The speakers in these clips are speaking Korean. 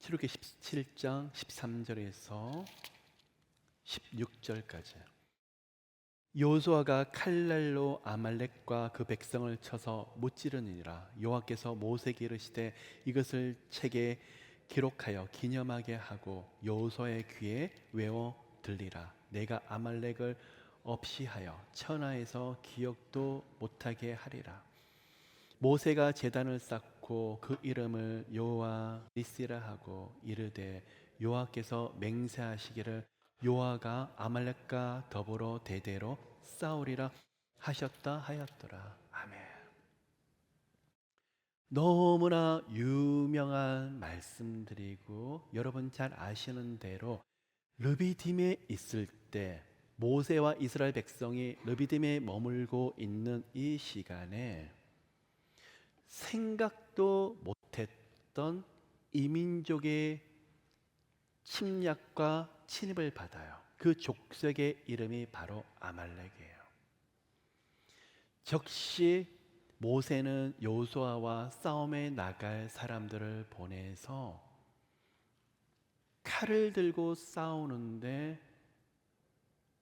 출애굽기 17장 13절에서 16절까지. 여호수아가 칼날로 아말렉과 그 백성을 쳐서 무찌르니라. 여호와께서 모세에게 이르시되 이것을 책에 기록하여 기념하게 하고 여호수아의 귀에 외워 들리라. 내가 아말렉을 없이 하여 천하에서 기억도 못하게 하리라. 모세가 제단을 쌓고 그 이름을 여호와 니시라 하고 이르되 여호와께서 맹세하시기를 여호와가 아말렉과 더불어 대대로 싸우리라 하셨다 하였더라. 아멘. 너무나 유명한 말씀드리고 여러분 잘 아시는 대로 르비딤에 있을 때 모세와 이스라엘 백성이 르비딤에 머물고 있는 이 시간에 생각도 못했던 이민족의 침략과 침입을 받아요. 그 족속의 이름이 바로 아말렉이에요. 즉시 모세는 여호수아와 싸움에 나갈 사람들을 보내서 칼을 들고 싸우는데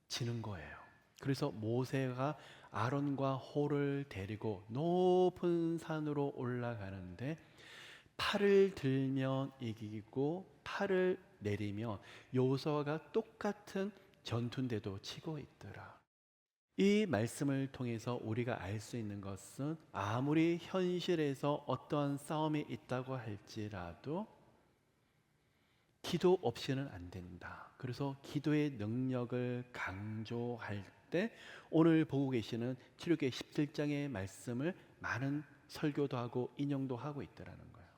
지는 거예요. 그래서 모세가 아론과 홀을 데리고 높은 산으로 올라가는데 팔을 들면 이기고 팔을 내리면 여호수아가 똑같은 전투인데도 치고 있더라. 이 말씀을 통해서 우리가 알 수 있는 것은 아무리 현실에서 어떠한 싸움이 있다고 할지라도 기도 없이는 안 된다. 그래서 기도의 능력을 강조할 때 오늘 보고 계시는 출애굽기 17장의 말씀을 많은 설교도 하고 인용도 하고 있더라는 거예요.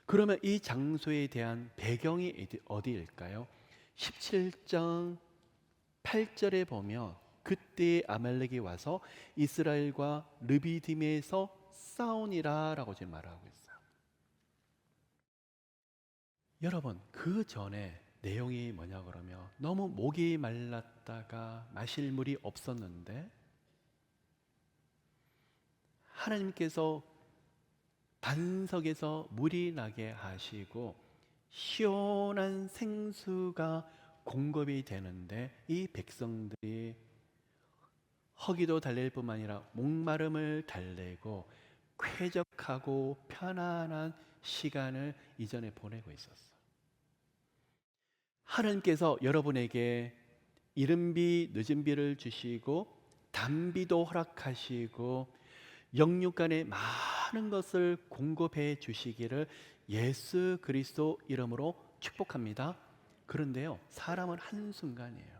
그러면 이 장소에 대한 배경이 어디일까요? 17장 8절에 보면 그때 아말렉이 와서 이스라엘과 르비딤에서 싸우니라 라고 지금 말하고 있어요. 여러분, 그 전에 내용이 뭐냐 그러면 너무 목이 말랐다가 마실 물이 없었는데 하나님께서 반석에서 물이 나게 하시고 시원한 생수가 공급이 되는데 이 백성들이 허기도 달랠 뿐만 아니라 목마름을 달래고 쾌적하고 편안한 시간을 이전에 보내고 있었어요. 하나님께서 여러분에게 이른비 늦은비를 주시고 단비도 허락하시고 영육간에 많은 것을 공급해 주시기를 예수 그리스도 이름으로 축복합니다. 그런데요, 사람은 한순간이에요.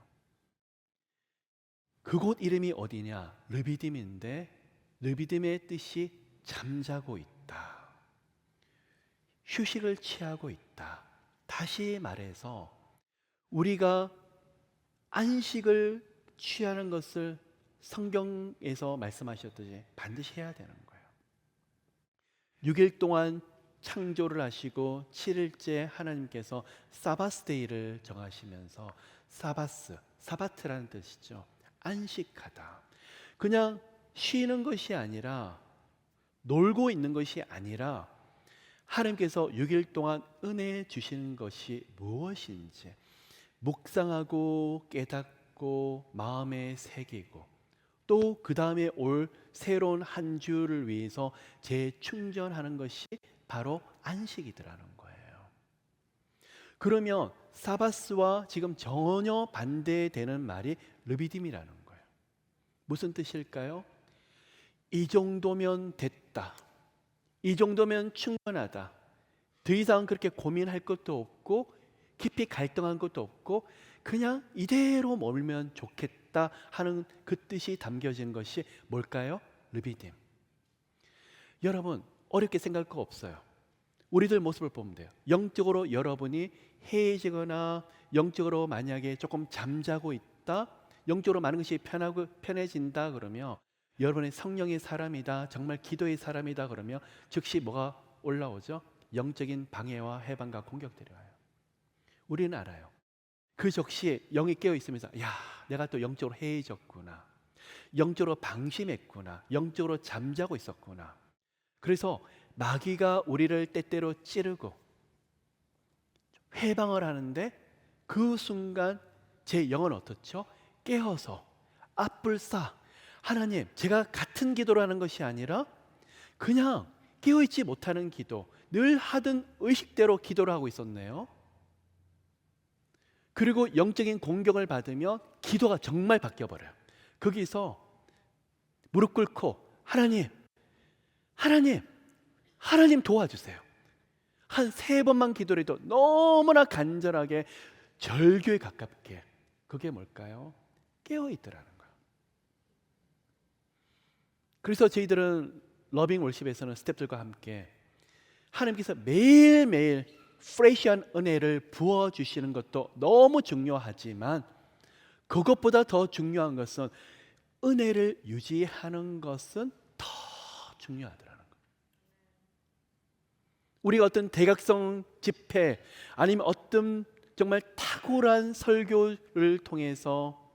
그곳 이름이 어디냐? 르비딤인데 르비딤의 뜻이 잠자고 있다, 휴식을 취하고 있다. 다시 말해서 우리가 안식을 취하는 것을 성경에서 말씀하셨듯이 반드시 해야 되는 거예요. 6일 동안 창조를 하시고 7일째 하나님께서 사바스데이를 정하시면서 사바트라는 뜻이죠. 안식하다. 그냥 쉬는 것이 아니라 놀고 있는 것이 아니라 하나님께서 6일 동안 은혜 주시는 것이 무엇인지 묵상하고 깨닫고 마음에 새기고 또 그 다음에 올 새로운 한 주를 위해서 재충전하는 것이 바로 안식이더라는 거예요. 그러면 사바스와 지금 전혀 반대되는 말이 르비딤이라는 거예요. 무슨 뜻일까요? 이 정도면 됐다, 이 정도면 충분하다, 더 이상 그렇게 고민할 것도 없고 깊이 갈등한 것도 없고 그냥 이대로 머물면 좋겠다 하는 그 뜻이 담겨진 것이 뭘까요? 르비딤. 여러분, 어렵게 생각할 거 없어요. 우리들 모습을 보면 돼요. 영적으로 여러분이 해이지거나 영적으로 만약에 조금 잠자고 있다, 영적으로 많은 것이 편해진다 그러면 여러분의 성령의 사람이다, 정말 기도의 사람이다 그러면 즉시 뭐가 올라오죠? 영적인 방해와 해방과 공격들이 와요. 우리는 알아요. 그 즉시 영이 깨어 있으면서 야, 내가 또 영적으로 해이졌구나, 영적으로 방심했구나, 영적으로 잠자고 있었구나. 그래서 마귀가 우리를 때때로 찌르고 회방을 하는데 그 순간 제 영은 어떻죠? 깨어서 앞불싸 하나님, 제가 같은 기도를 하는 것이 아니라 그냥 깨어있지 못하는 기도, 늘 하던 의식대로 기도를 하고 있었네요. 그리고 영적인 공격을 받으면 기도가 정말 바뀌어버려요. 거기서 무릎 꿇고 하나님, 하나님, 하나님 도와주세요. 한 3번만 기도해도 너무나 간절하게 절규에 가깝게. 그게 뭘까요? 깨어있더라는 거예요. 그래서 저희들은 러빙 월십에서는 스태프들과 함께 하나님께서 매일매일 프레시한 은혜를 부어주시는 것도 너무 중요하지만 그것보다 더 중요한 것은 은혜를 유지하는 것은 더 중요하더라는 거예요. 우리가 어떤 대각성 집회 아니면 어떤 정말 탁월한 설교를 통해서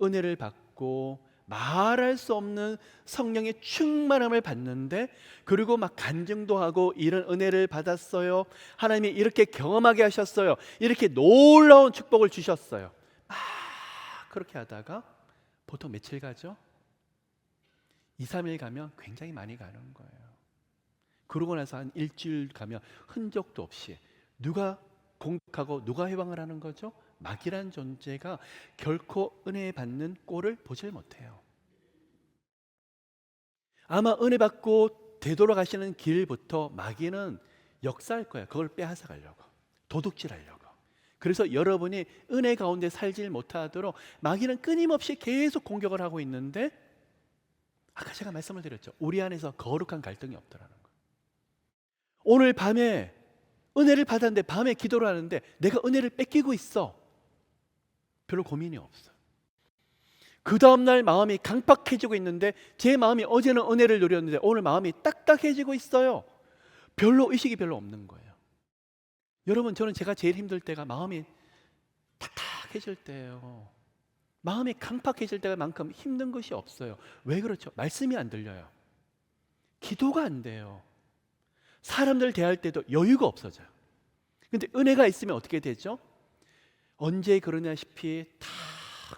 은혜를 받고 말할 수 없는 성령의 충만함을 받는데, 그리고 막 간증도 하고 이런 은혜를 받았어요, 하나님이 이렇게 경험하게 하셨어요, 이렇게 놀라운 축복을 주셨어요, 막 그렇게 하다가 보통 며칠 가죠? 2, 3일 가면 굉장히 많이 가는 거예요. 그러고 나서 한 일주일 가면 흔적도 없이 누가 공격하고 누가 해방을 하는 거죠? 마귀란 존재가 결코 은혜 받는 꼴을 보질 못해요. 아마 은혜 받고 되돌아가시는 길부터 마귀는 역사할 거예요. 그걸 빼앗아 가려고, 도둑질하려고. 그래서 여러분이 은혜 가운데 살질 못하도록 마귀는 끊임없이 계속 공격을 하고 있는데, 아까 제가 말씀을 드렸죠. 우리 안에서 거룩한 갈등이 없더라는 거예요. 오늘 밤에 은혜를 받았는데 밤에 기도를 하는데 내가 은혜를 뺏기고 있어. 별로 고민이 없어요. 그 다음날 마음이 강팍해지고 있는데 제 마음이 어제는 은혜를 누렸는데 오늘 마음이 딱딱해지고 있어요. 별로 의식이 별로 없는 거예요. 여러분, 저는 제가 제일 힘들 때가 마음이 딱딱해질 때예요. 마음이 강팍해질 때만큼 힘든 것이 없어요. 왜 그렇죠? 말씀이 안 들려요. 기도가 안 돼요. 사람들 대할 때도 여유가 없어져요. 근데 은혜가 있으면 어떻게 되죠? 언제 그러냐시피 다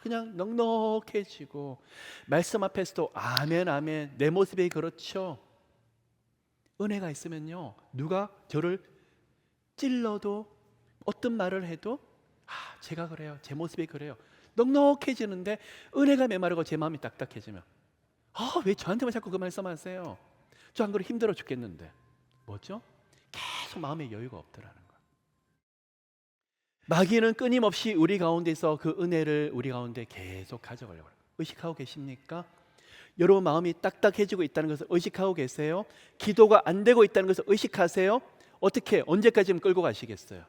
그냥 넉넉해지고, 말씀 앞에서도 아멘 아멘, 내 모습이 그렇죠. 은혜가 있으면요, 누가 저를 찔러도 어떤 말을 해도 제가 그래요, 제 모습이 그래요, 넉넉해지는데, 은혜가 메마르고 제 마음이 딱딱해지면 왜 저한테만 자꾸 그 말씀하세요? 저 안 그래 힘들어 죽겠는데. 뭐죠? 계속 마음에 여유가 없더라는 거예요. 마귀는 끊임없이 우리 가운데서 그 은혜를 우리 가운데 계속 가져가려고 해요. 의식하고 계십니까? 여러분 마음이 딱딱해지고 있다는 것을 의식하고 계세요? 기도가 안 되고 있다는 것을 의식하세요? 어떻게, 언제까지 끌고 가시겠어요?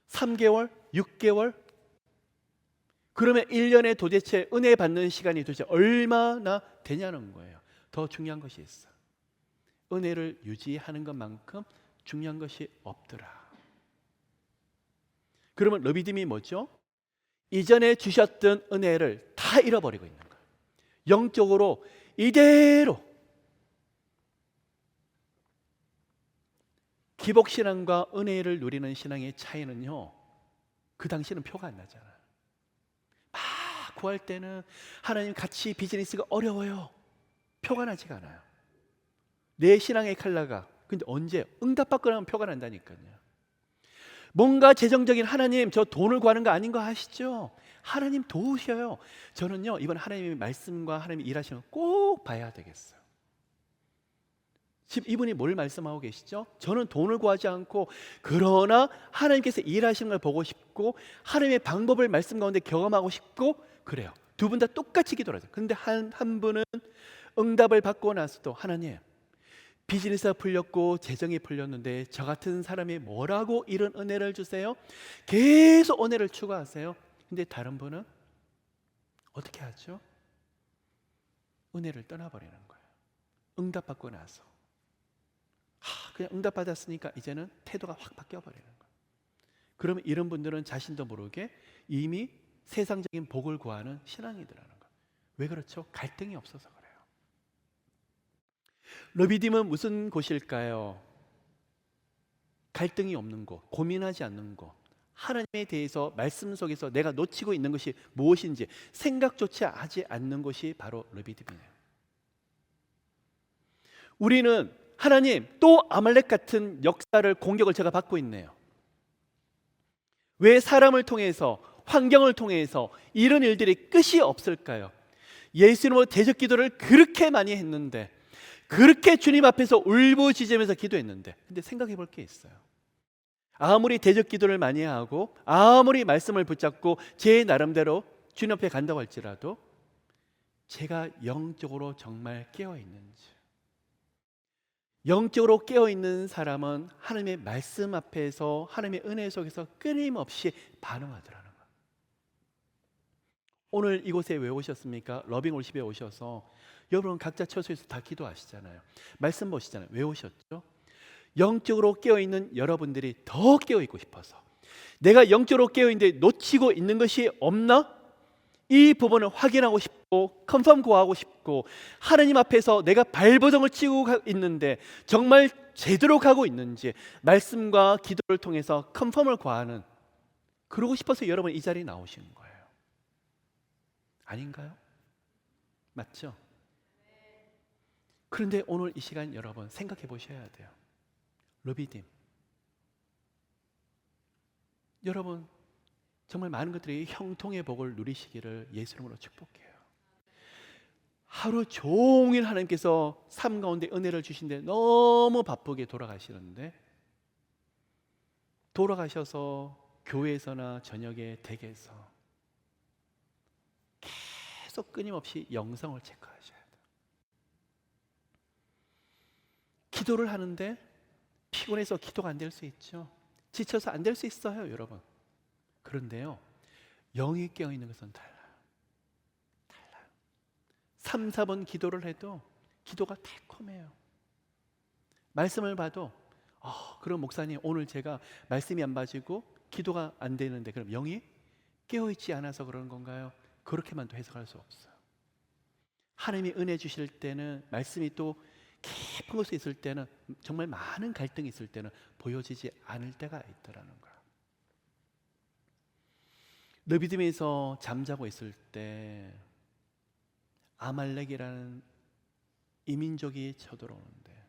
3개월? 6개월? 그러면 1년에 도대체 은혜 받는 시간이 도대체 얼마나 되냐는 거예요. 더 중요한 것이 있어요. 은혜를 유지하는 것만큼 중요한 것이 없더라. 그러면 르비딤이 뭐죠? 이전에 주셨던 은혜를 다 잃어버리고 있는 거예요. 영적으로 이대로. 기복신앙과 은혜를 누리는 신앙의 차이는요, 그 당시는 표가 안 나잖아요. 막 구할 때는 하나님 같이 비즈니스가 어려워요. 표가 나지가 않아요. 내 신앙의 칼라가. 근데 언제 응답받고 나면 표가 난다니까요. 뭔가 재정적인, 하나님 저 돈을 구하는 거 아닌 거 아시죠? 하나님 도우셔요. 저는요, 이번 하나님의 말씀과 하나님이 일하시는 거 꼭 봐야 되겠어요. 지금 이분이 뭘 말씀하고 계시죠? 저는 돈을 구하지 않고, 그러나 하나님께서 일하시는 걸 보고 싶고 하나님의 방법을 말씀 가운데 경험하고 싶고 그래요. 두 분 다 똑같이 기도하죠. 그런데 한 분은 응답을 받고 나서도 하나님, 비즈니스가 풀렸고 재정이 풀렸는데 저 같은 사람이 뭐라고 이런 은혜를 주세요? 계속 은혜를 추구하세요. 근데 다른 분은 어떻게 하죠? 은혜를 떠나버리는 거예요. 응답받고 나서 그냥 응답받았으니까 이제는 태도가 확 바뀌어버리는 거예요. 그러면 이런 분들은 자신도 모르게 이미 세상적인 복을 구하는 신앙이더라는 거예요. 왜 그렇죠? 갈등이 없어서 그래요. 르비딤은 무슨 곳일까요? 갈등이 없는 곳, 고민하지 않는 곳, 하나님에 대해서 말씀 속에서 내가 놓치고 있는 것이 무엇인지 생각조차 하지 않는 것이 바로 르비딤이에요. 우리는 하나님, 또 아말렉 같은 역사를, 공격을 제가 받고 있네요. 왜 사람을 통해서, 환경을 통해서 이런 일들이 끝이 없을까요? 예수님으로 대적 기도를 그렇게 많이 했는데, 그렇게 주님 앞에서 울부짖으면서 기도했는데, 근데 생각해 볼 게 있어요. 아무리 대적 기도를 많이 하고 아무리 말씀을 붙잡고 제 나름대로 주님 앞에 간다고 할지라도 제가 영적으로 정말 깨어 있는지, 영적으로 깨어있는 사람은 하나님의 말씀 앞에서, 하나님의 은혜 속에서 끊임없이 반응하더라는 거예요. 오늘 이곳에 왜 오셨습니까? 러빙월십에 오셔서 여러분 각자 처소에서 다 기도하시잖아요. 말씀 보시잖아요. 왜 오셨죠? 영적으로 깨어있는 여러분들이 더 깨어있고 싶어서, 내가 영적으로 깨어있는데 놓치고 있는 것이 없나? 이 부분을 확인하고 싶고 컨펌 구하고 싶고, 하나님 앞에서 내가 발버둥을 치고 있는데 정말 제대로 가고 있는지 말씀과 기도를 통해서 컨펌을 구하는, 그러고 싶어서 여러분 이 자리에 나오시는 거예요. 아닌가요? 맞죠? 그런데 오늘 이 시간 여러분 생각해 보셔야 돼요. 르비딤, 여러분 정말 많은 것들이 형통의 복을 누리시기를 예수님으로 축복해요. 하루 종일 하나님께서 삶 가운데 은혜를 주신데 너무 바쁘게 돌아가시는데, 돌아가셔서 교회에서나 저녁에 댁에서 계속 끊임없이 영성을 체크하셔야 돼요. 기도를 하는데 피곤해서 기도가 안 될 수 있죠. 지쳐서 안 될 수 있어요, 여러분. 그런데요, 영이 깨어있는 것은 달라요. 3, 4번 기도를 해도 기도가 달콤해요. 말씀을 봐도 그럼 목사님 오늘 제가 말씀이 안 봐지고 기도가 안 되는데 그럼 영이 깨어있지 않아서 그러는 건가요? 그렇게만 또 해석할 수 없어요. 하나님이 은혜 주실 때는, 말씀이 또 깊은 곳에 있을 때는, 정말 많은 갈등이 있을 때는 보여지지 않을 때가 있더라는 거예요. 르비딤에서 잠자고 있을 때 아말렉이라는 이민족이 쳐들어오는데,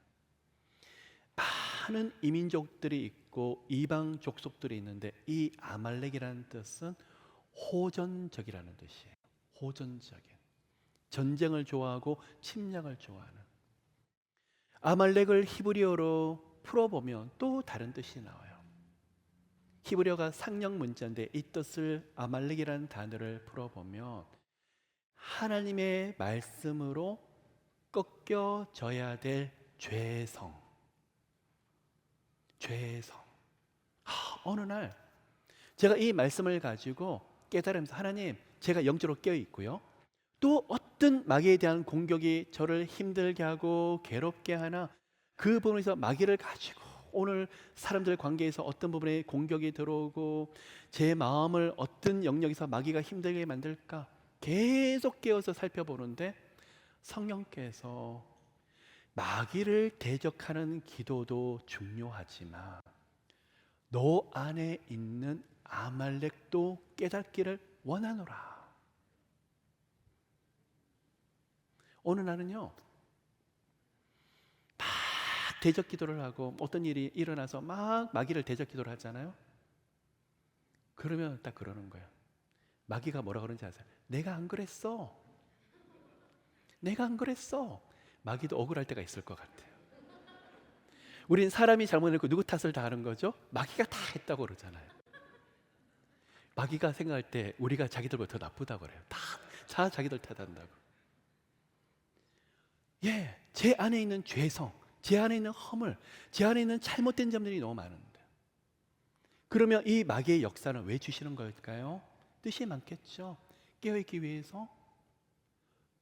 많은 이민족들이 있고 이방 족속들이 있는데, 이 아말렉이라는 뜻은 호전적이라는 뜻이에요. 호전적인, 전쟁을 좋아하고 침략을 좋아하는. 아말렉을 히브리어로 풀어보면 또 다른 뜻이 나와요. 히브리어가 상형 문자인데 이 뜻을, 아말렉이라는 단어를 풀어보면 하나님의 말씀으로 꺾여져야 될 죄성. 어느 날 제가 이 말씀을 가지고 깨달으면서, 하나님, 제가 영적으로 깨어 있고요, 또 어떤 마귀에 대한 공격이 저를 힘들게 하고 괴롭게 하나, 그 부분에서 마귀를 가지고 오늘 사람들 관계에서 어떤 부분에 공격이 들어오고 제 마음을 어떤 영역에서 마귀가 힘들게 만들까 계속 깨어서 살펴보는데, 성령께서 마귀를 대적하는 기도도 중요하지만 너 안에 있는 아말렉도 깨닫기를 원하노라. 어느 날은요, 막 대적 기도를 하고 어떤 일이 일어나서 막 마귀를 대적 기도를 하잖아요. 그러면 딱 그러는 거예요. 마귀가 뭐라 그러는지 아세요? 내가 안 그랬어. 마귀도 억울할 때가 있을 것 같아요. 우린 사람이 잘못했고 누구 탓을 다 하는 거죠? 마귀가 다 했다고 그러잖아요. 마귀가 생각할 때 우리가 자기들보다 더 나쁘다고 그래요. 다 자기들 탓한다고. 제 안에 있는 죄성, 제 안에 있는 허물, 제 안에 있는 잘못된 점들이 너무 많은데, 그러면 이 마귀의 역사는 왜 주시는 걸까요? 뜻이 많겠죠. 깨어있기 위해서.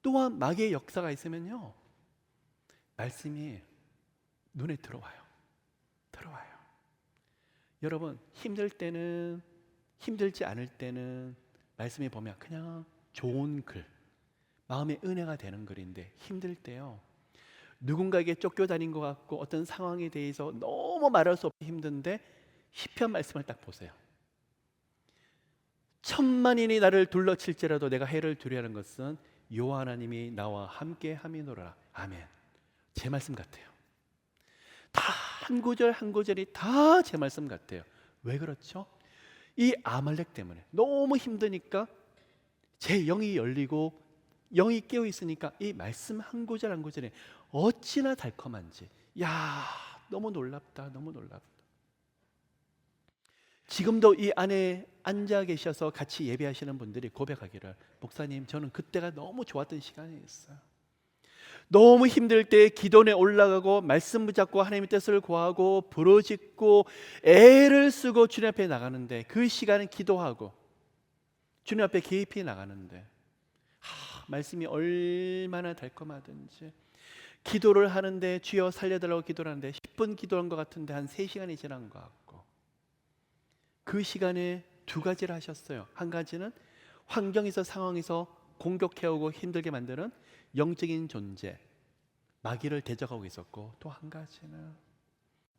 또한 마귀의 역사가 있으면요, 말씀이 눈에 들어와요. 여러분, 힘들 때는, 힘들지 않을 때는 말씀에 보면 그냥 좋은 글, 마음의 은혜가 되는 글인데, 힘들 때요, 누군가에게 쫓겨다닌 것 같고 어떤 상황에 대해서 너무 말할 수 없이 힘든데 시편 말씀을 딱 보세요. 천만인이 나를 둘러칠지라도 내가 해를 두려하는 것은 여호와 하나님이 나와 함께 함이노라. 아멘. 제 말씀 같아요. 다 한 구절 한 구절이 다 제 말씀 같아요. 왜 그렇죠? 이 아말렉 때문에 너무 힘드니까 제 영이 열리고 영이 깨어 있으니까 이 말씀 한 구절 한 구절에 어찌나 달콤한지, 야, 너무 놀랍다, 너무 놀랍다. 지금도 이 안에 앉아 계셔서 같이 예배하시는 분들이 고백하기를, 목사님, 저는 그때가 너무 좋았던 시간이었어요. 너무 힘들 때 기도에 올라가고 말씀 붙잡고 하나님의 뜻을 구하고 부르짖고 애를 쓰고 주님 앞에 나가는데, 그 시간은 기도하고 주님 앞에 깊이 나가는데 말씀이 얼마나 달콤하든지, 기도를 하는데 주여 살려달라고 기도를 하는데 10분 기도한 것 같은데 한 3시간이 지난 것 같고, 그 시간에 두 가지를 하셨어요. 한 가지는 환경에서 상황에서 공격해오고 힘들게 만드는 영적인 존재 마귀를 대적하고 있었고, 또 한 가지는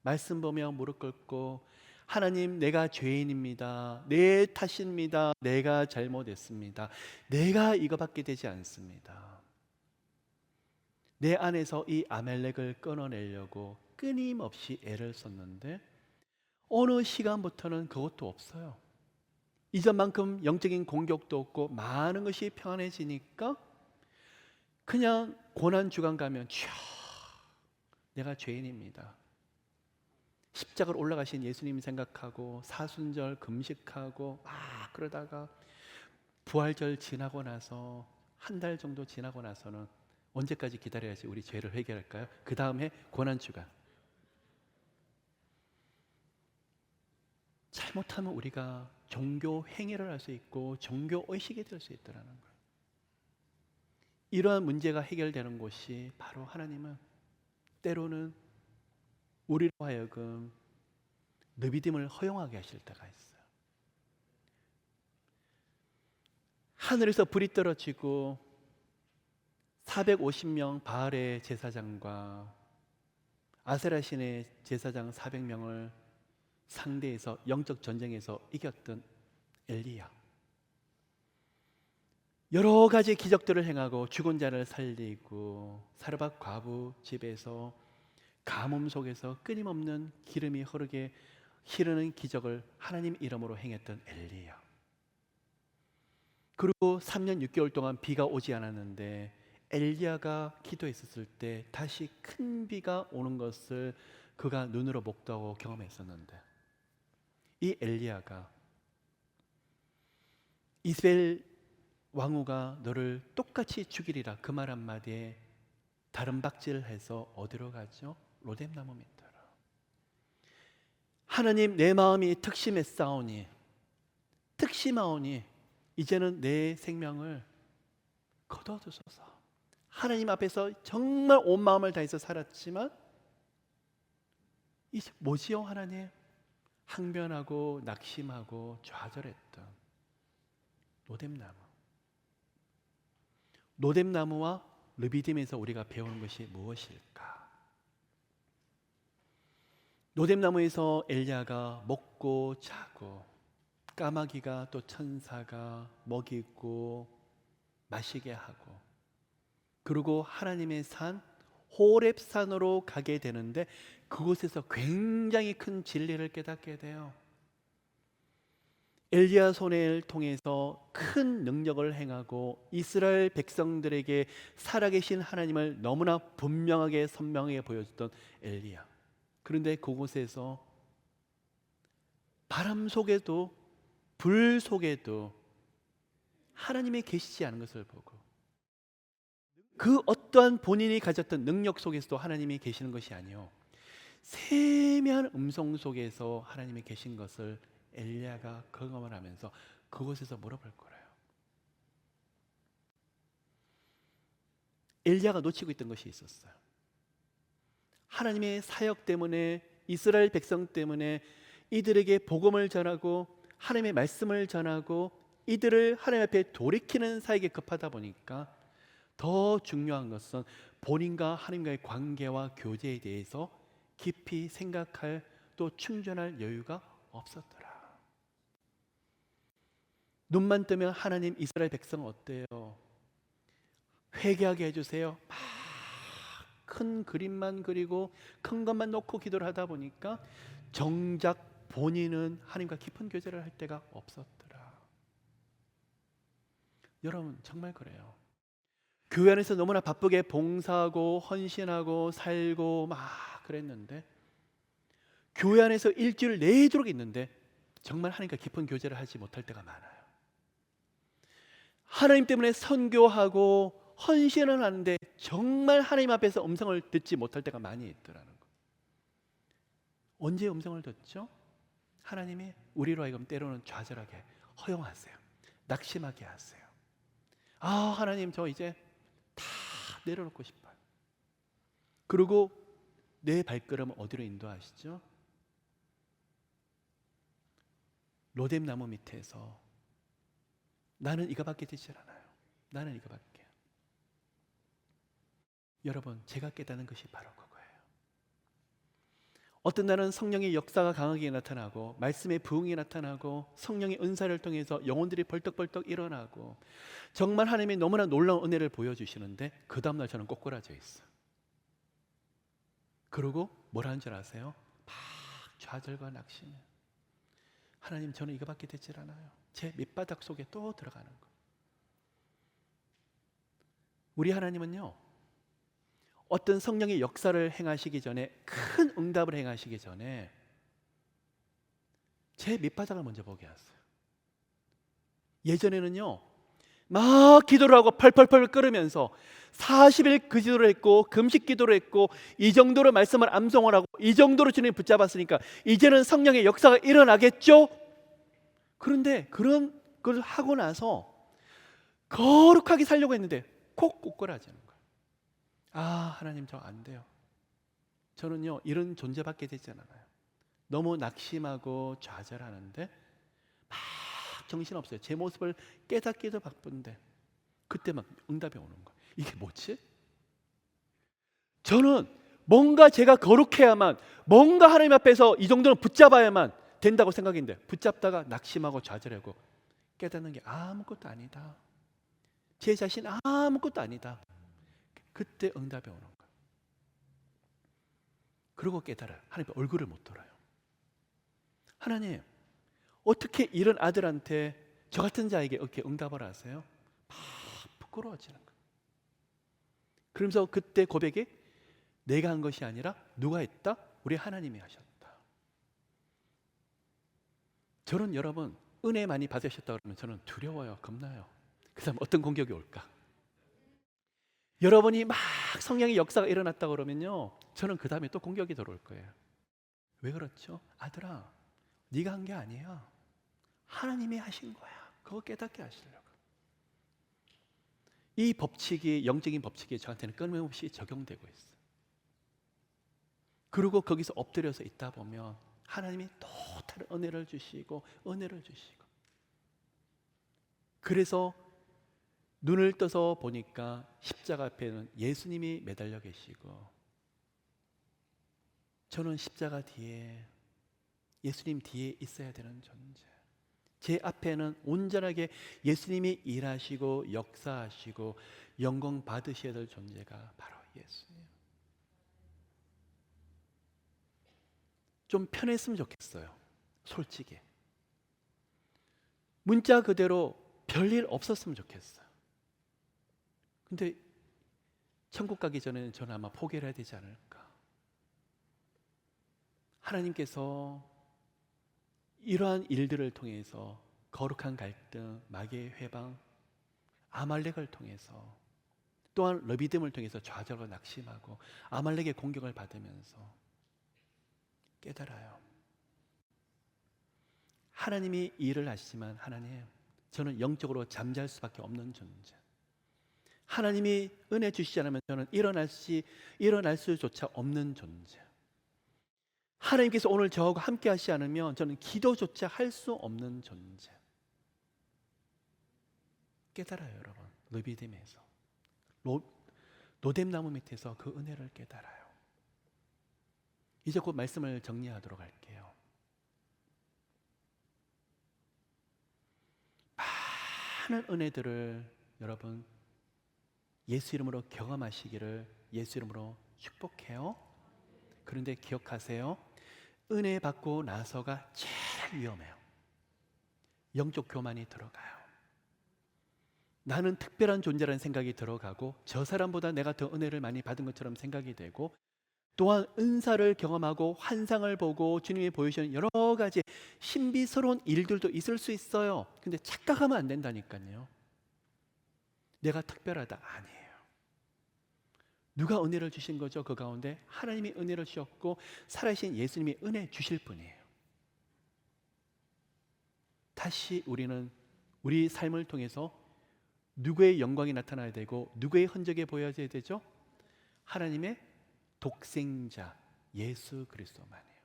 말씀 보며 무릎 꿇고 하나님, 내가 죄인입니다. 내 탓입니다. 내가 잘못했습니다. 내가 이거밖에 되지 않습니다. 내 안에서 이 아멜렉을 끊어내려고 끊임없이 애를 썼는데 어느 시간부터는 그것도 없어요. 이전만큼 영적인 공격도 없고 많은 것이 평안해지니까 그냥 고난주간 가면 촤, 내가 죄인입니다. 십자가로 올라가신 예수님 생각하고 사순절 금식하고 막 그러다가 부활절 지나고 나서 한 달 정도 지나고 나서는 언제까지 기다려야지 우리 죄를 해결할까요? 그 다음 해 고난주간. 잘못하면 우리가 종교 행위를 할 수 있고 종교 의식이 될 수 있다는 거예요. 이러한 문제가 해결되는 곳이 바로 하나님은 때로는 우리로 하여금 느비딤을 허용하게 하실 때가 있어요. 하늘에서 불이 떨어지고 450명 바알의 제사장과 아세라 신의 제사장 400명을 상대해서 영적 전쟁에서 이겼던 엘리야, 여러 가지 기적들을 행하고 죽은 자를 살리고 사르밧 과부 집에서 가뭄 속에서 끊임없는 기름이 흐르는 기적을 하나님 이름으로 행했던 엘리야. 그리고 3년 6개월 동안 비가 오지 않았는데 엘리야가 기도했었을 때 다시 큰 비가 오는 것을 그가 눈으로 목도하고 경험했었는데, 이 엘리야가 이스라엘 왕후가 너를 똑같이 죽이리라 그 말 한마디에 다른 박질해서 어디로 가죠? 로뎀나무 밑으로. 하나님, 내 마음이 특심했사오니 이제는 내 생명을 거둬주소서. 하나님 앞에서 정말 온 마음을 다해서 살았지만 이제 뭐지요 하나님? 항변하고 낙심하고 좌절했던 로뎀나무와 르비딤에서 우리가 배우는 것이 무엇일까? 로뎀나무에서 엘리야가 먹고 자고, 까마귀가 또 천사가 먹이고 마시게 하고, 그리고 하나님의 산 호렙산으로 가게 되는데 그곳에서 굉장히 큰 진리를 깨닫게 돼요. 엘리야 손을 통해서 큰 능력을 행하고 이스라엘 백성들에게 살아계신 하나님을 너무나 분명하게 선명하게 보여줬던 엘리야. 그런데 그곳에서 바람 속에도 불 속에도 하나님이 계시지 않은 것을 보고, 그 어떠한 본인이 가졌던 능력 속에서도 하나님이 계시는 것이 아니요, 세미한 음성 속에서 하나님이 계신 것을 엘리야가 경험을 하면서 그곳에서 물어볼 거예요. 엘리야가 놓치고 있던 것이 있었어요. 하나님의 사역 때문에, 이스라엘 백성 때문에 이들에게 복음을 전하고 하나님의 말씀을 전하고 이들을 하나님 앞에 돌이키는 사역에 급하다 보니까 더 중요한 것은 본인과 하나님과의 관계와 교제에 대해서 깊이 생각할 또 충전할 여유가 없었더라. 눈만 뜨면 하나님 이스라엘 백성 어때요? 회개하게 해주세요. 막 큰 그림만 그리고 큰 것만 놓고 기도를 하다 보니까 정작 본인은 하나님과 깊은 교제를 할 때가 없었더라. 여러분 정말 그래요. 교회 안에서 너무나 바쁘게 봉사하고 헌신하고 살고 막 그랬는데 교회 안에서 일주일 내도록 있는데 정말 하나님과 깊은 교제를 하지 못할 때가 많아요. 하나님 때문에 선교하고 헌신을 하는데 정말 하나님 앞에서 음성을 듣지 못할 때가 많이 있더라는 거. 언제 음성을 듣죠? 하나님이 우리로 하여금 때로는 좌절하게 허용하세요. 낙심하게 하세요. 아, 하나님 저 이제 다 내려놓고 싶어요. 그리고 내 발걸음을 어디로 인도하시죠? 로뎀 나무 밑에서 나는 이거밖에 되지 않아요. 나는 이거밖에. 여러분 제가 깨닫는 것이 바로 그거예요. 어떤 날은 성령의 역사가 강하게 나타나고 말씀의 부흥이 나타나고 성령의 은사를 통해서 영혼들이 벌떡벌떡 일어나고 정말 하나님이 너무나 놀라운 은혜를 보여주시는데 그 다음날 저는 꼬꾸라져 있어요. 그리고 뭘 하는 줄 아세요? 막 좌절과 낙심해. 하나님 저는 이거밖에 되지 않아요. 제 밑바닥 속에 또 들어가는 거. 우리 하나님은요 어떤 성령의 역사를 행하시기 전에 큰 응답을 행하시기 전에 제 밑바닥을 먼저 보게 하세요. 예전에는요 막 기도를 하고 펄펄펄 끓으면서 40일 그 기도를 했고 금식 기도를 했고 이 정도로 말씀을 암송을 하고 이 정도로 주님 붙잡았으니까 이제는 성령의 역사가 일어나겠죠? 그런데 그런 걸 하고 나서 거룩하게 살려고 했는데 콕 꼬꾸라지는 거예요. 아 하나님 저 안 돼요. 저는요 이런 존재밖에 되지 않아요. 너무 낙심하고 좌절하는데 막 정신없어요. 제 모습을 깨닫기도 바쁜데 그때 막 응답이 오는 거예요. 이게 뭐지? 저는 뭔가 제가 거룩해야만 뭔가 하나님 앞에서 이 정도는 붙잡아야만 된다고 생각했는데 붙잡다가 낙심하고 좌절하고 깨닫는 게 아무것도 아니다. 제 자신 아무것도 아니다. 그때 응답이 오는 거예요. 그러고 깨달아요. 하나님 얼굴을 못 돌아요. 하나님 어떻게 이런 아들한테 저 같은 자에게 이렇게 응답을 하세요? 막 부끄러워지는 거예요. 그러면서 그때 고백이 내가 한 것이 아니라 누가 했다? 우리 하나님이 하셨다. 저는 여러분 은혜 많이 받으셨다 그러면 저는 두려워요. 겁나요. 그 다음 어떤 공격이 올까? 여러분이 막 성령의 역사가 일어났다 그러면요 저는 그 다음에 또 공격이 들어올 거예요. 왜 그렇죠? 아들아 네가 한 게 아니야. 하나님이 하신 거야. 그거 깨닫게 하시려고. 이 법칙이 영적인 법칙이 저한테는 끊임없이 적용되고 있어요. 그리고 거기서 엎드려서 있다 보면 하나님이 또 다른 은혜를 주시고 은혜를 주시고 그래서 눈을 떠서 보니까 십자가 앞에는 예수님이 매달려 계시고 저는 십자가 뒤에 예수님 뒤에 있어야 되는 존재. 제 앞에는 온전하게 예수님이 일하시고 역사하시고 영광 받으셔야 될 존재가 바로 예수님. 좀 편했으면 좋겠어요. 솔직히. 문자 그대로 별일 없었으면 좋겠어요. 근데 천국 가기 전에는 저는 아마 포기를 해야 되지 않을까. 하나님께서 이러한 일들을 통해서 거룩한 갈등, 마귀의 회방, 아말렉을 통해서 또한 르비딤을 통해서 좌절과 낙심하고 아말렉의 공격을 받으면서 깨달아요. 하나님이 일을 하시지만 하나님, 저는 영적으로 잠잘 수밖에 없는 존재. 하나님이 은혜 주시지 않으면 저는 일어날 수조차 없는 존재. 하나님께서 오늘 저하고 함께 하시지 않으면 저는 기도조차 할 수 없는 존재. 깨달아요, 여러분. 르비딤에서 로뎀나무 밑에서 그 은혜를 깨달아요. 이제 곧 말씀을 정리하도록 할게요. 많은 은혜들을 여러분 예수 이름으로 경험하시기를 예수 이름으로 축복해요. 그런데 기억하세요. 은혜 받고 나서가 제일 위험해요. 영적 교만이 들어가요. 나는 특별한 존재라는 생각이 들어가고 저 사람보다 내가 더 은혜를 많이 받은 것처럼 생각이 되고, 또한 은사를 경험하고 환상을 보고 주님이 보여주시는 여러 가지 신비스러운 일들도 있을 수 있어요. 근데 착각하면 안 된다니까요. 내가 특별하다 아니에요. 누가 은혜를 주신 거죠? 그 가운데 하나님이 은혜를 주셨고 살아계신 예수님이 은혜 주실 분이에요. 다시 우리는 우리 삶을 통해서 누구의 영광이 나타나야 되고 누구의 흔적이 보여져야 되죠? 하나님의 독생자 예수 그리스도만이에요.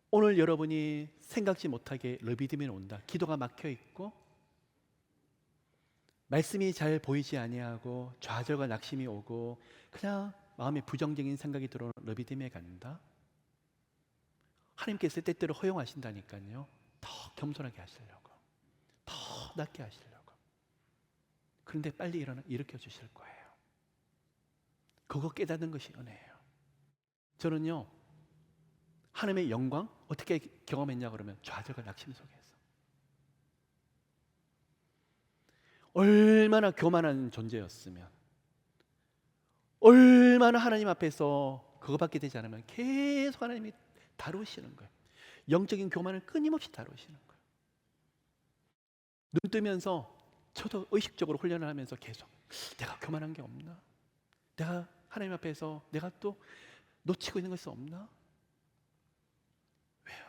오늘 여러분이 생각지 못하게 르비딤이 온다. 기도가 막혀 있고 말씀이 잘 보이지 아니하고 좌절과 낙심이 오고 그냥 마음에 부정적인 생각이 들어오는 르비딤에 간다. 하나님께서 때때로 허용하신다니까요. 더 겸손하게 하시려고, 더 낫게 하시려고. 그런데 빨리 일으켜 주실 거예요. 그거 깨닫는 것이 은혜예요. 저는요, 하나님의 영광 어떻게 경험했냐 그러면 좌절과 낙심 속에서. 얼마나 교만한 존재였으면, 얼마나 하나님 앞에서 그거밖에 되지 않으면 계속 하나님이 다루시는 거예요. 영적인 교만을 끊임없이 다루시는 거예요. 눈 뜨면서 저도 의식적으로 훈련을 하면서 계속 내가 교만한 게 없나? 내가 하나님 앞에서 내가 또 놓치고 있는 것이 없나? 왜요?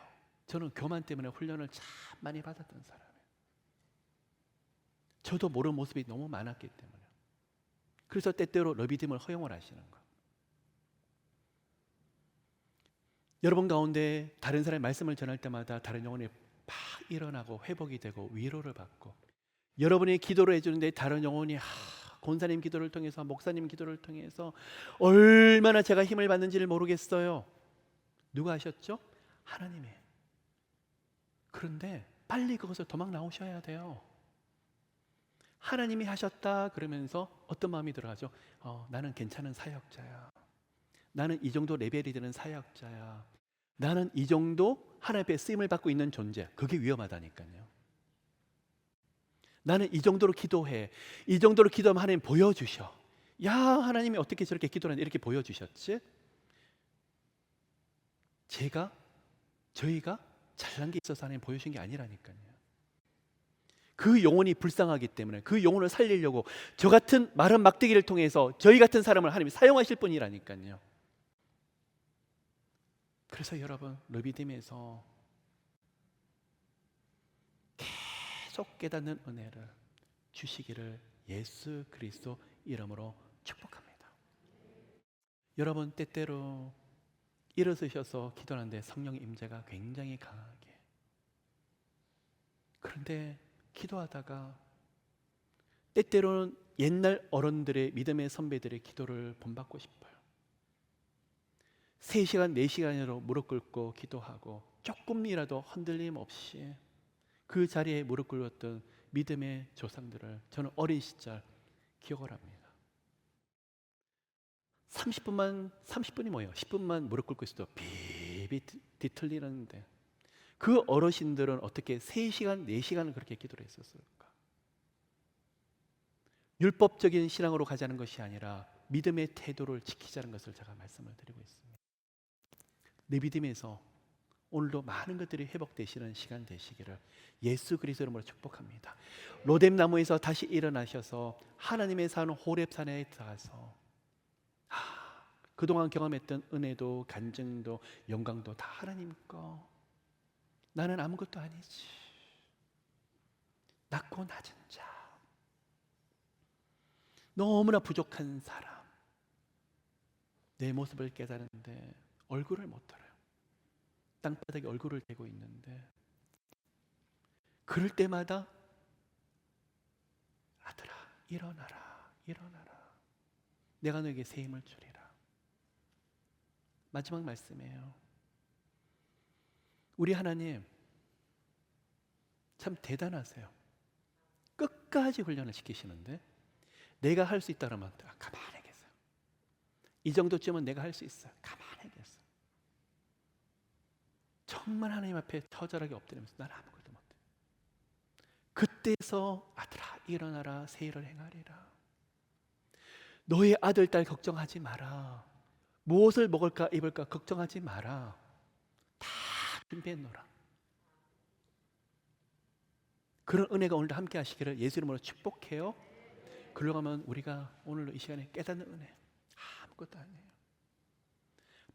저는 교만 때문에 훈련을 참 많이 받았던 사람이에요. 저도 모르는 모습이 너무 많았기 때문에. 그래서 때때로 르비딤을 허용을 하시는 거예요. 여러분 가운데 다른 사람의 말씀을 전할 때마다 다른 영혼이 막 일어나고 회복이 되고 위로를 받고, 여러분이 기도를 해주는데 다른 영혼이 권사님 기도를 통해서 목사님 기도를 통해서 얼마나 제가 힘을 받는지를 모르겠어요. 누가 하셨죠? 하나님이. 그런데 빨리 거기서 도망 나오셔야 돼요. 하나님이 하셨다 그러면서 어떤 마음이 들어가죠? 나는 괜찮은 사역자야. 나는 이 정도 레벨이 되는 사역자야. 나는 이 정도 하나님 앞에 쓰임을 받고 있는 존재. 그게 위험하다니까요. 나는 이 정도로 기도해. 이 정도로 기도하면 하나님 보여주셔. 야, 하나님이 어떻게 저렇게 기도하는데 이렇게 보여주셨지? 저희가 잘난 게 있어서 하나님 보여주신 게 아니라니까요. 그 영혼이 불쌍하기 때문에 그 영혼을 살리려고 저 같은 마른 막대기를 통해서 저희 같은 사람을 하나님이 사용하실 분이라니까요. 그래서 여러분, 르비딤에서 계속 깨닫는 은혜를 주시기를 예수 그리스도 이름으로 축복합니다. 여러분, 때때로 일어서셔서 기도하는데 성령의 임재가 굉장히 강하게, 그런데 기도하다가 때때로는 옛날 어른들의 믿음의 선배들의 기도를 본받고 싶어요. 3시간, 4시간으로 무릎 꿇고 기도하고 조금이라도 흔들림 없이 그 자리에 무릎 꿇었던 믿음의 조상들을 저는 어린 시절 기억을 합니다. 30분이 뭐예요? 10분만 무릎 꿇고 있어도 비비 뒤틀리는데 그 어르신들은 어떻게 3시간, 4시간을 그렇게 기도를 했었을까? 율법적인 신앙으로 가자는 것이 아니라 믿음의 태도를 지키자는 것을 제가 말씀을 드리고 있습니다. 르비딤에서 오늘도 많은 것들이 회복되시는 시간 되시기를 예수 그리스도 이름으로 축복합니다. 로뎀나무에서 다시 일어나셔서 하나님의 산 호렙산에 들어가서 그동안 경험했던 은혜도 간증도 영광도 다 하나님 거. 나는 아무것도 아니지. 낮고 낮은 자. 너무나 부족한 사람. 내 모습을 깨달은데 얼굴을 못 들어요. 땅바닥에 얼굴을 대고 있는데 그럴 때마다 아들아 일어나라 일어나라. 내가 너에게 새 힘을 주리라. 마지막 말씀이에요. 우리 하나님 참 대단하세요. 끝까지 훈련을 시키시는데 내가 할 수 있다 그러면 가만히 계세요. 이 정도쯤은 내가 할 수 있어요. 가만히 계세요. 정말 하나님 앞에 처절하게 엎드리면서 난 아무것도 못해. 그때서 아들아 일어나라 새 일을 행하리라. 너의 아들 딸 걱정하지 마라. 무엇을 먹을까 입을까 걱정하지 마라. 다 준비해놓으라. 그런 은혜가 오늘도 함께 하시기를 예수 이름으로 축복해요. 그러고 가면 우리가 오늘 이 시간에 깨닫는 은혜 아무것도 아니에요.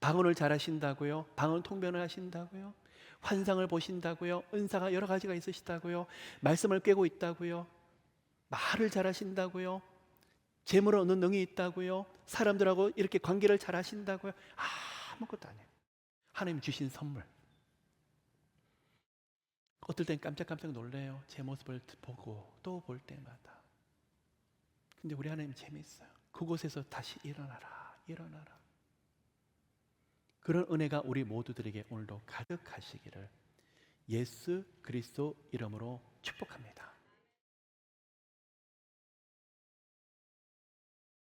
방언을 잘 하신다고요? 방언 통변을 하신다고요? 환상을 보신다고요? 은사가 여러 가지가 있으시다고요? 말씀을 꿰고 있다고요? 말을 잘 하신다고요? 재물을 얻는 능이 있다고요? 사람들하고 이렇게 관계를 잘 하신다고요? 아무것도 아니에요. 하나님 주신 선물. 어떨 땐 깜짝깜짝 놀래요. 제 모습을 보고 또 볼 때마다. 근데 우리 하나님 재미있어요. 그곳에서 다시 일어나라, 일어나라. 그런 은혜가 우리 모두들에게 오늘도 가득하시기를 예수 그리스도 이름으로 축복합니다.